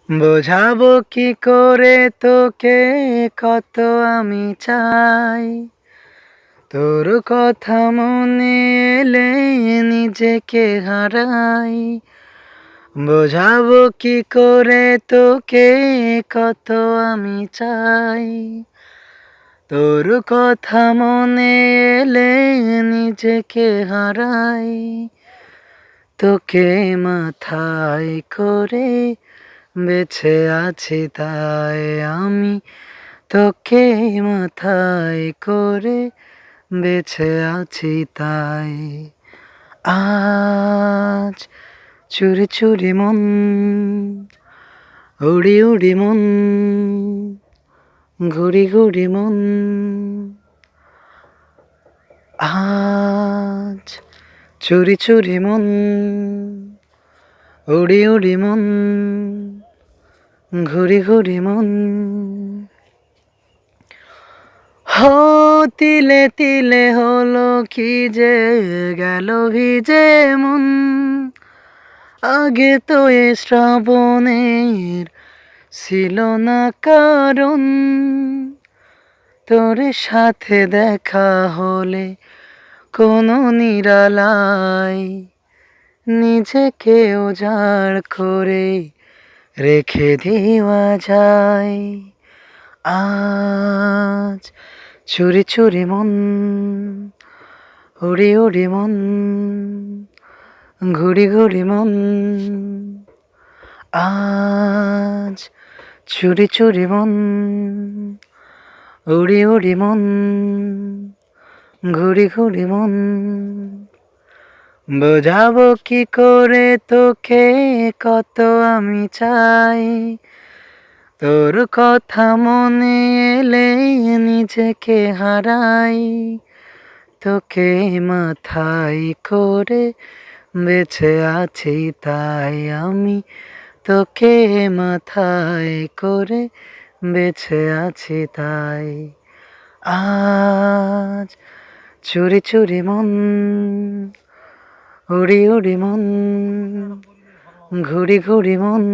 বোঝাবো কি করে তোকে কত আমি চাই, তোর কথা মনে এলে নিজেকে হারাই। বোঝাবো কি করে তোকে কত আমি চাই, তোর কথা মনে এলে নিজেকে হারাই। তোকে মাথায় করে বেঁচে আছি তাই আমি, তোকে মাথায় করে বেঁচে আছি তাই। আজ চুরি চুরি মন, উড়ি উড়ি মন, ঘুরি ঘুরি মন। আজ চুরি চুরি মন, উড়ি উড়ি মন, ঘুরি ঘুরি মন। হো তিলে তিলে হলো কি যে গেল ভিজে মন, আগে তো এ শ্রাবণের ছিল না কারণ। তোর সাথে দেখা হলে কোনো নিরালায় নিজেকে উজাড় করে রেখে দেওয়া যায়। আজ চুরি চুরি মন, উড়ি উড়ি মন, ঘুরি ঘুরি মন। আজ চুরি চুরি মন, উড়ি উড়ি মন, ঘুরি ঘুরি মন। বোঝাবো কি করে তোকে কত আমি চাই, তোর কথা মনে এলে নিজেকে হারাই। তোকে মাথায় করে বেঁচে আছি তাই আমি, তোকে মাথায় করে বেঁচে আছি তাই। আজ চুরি চুরি মন, উড়ি উড়ি মন, ঘুরি ঘুরি মন।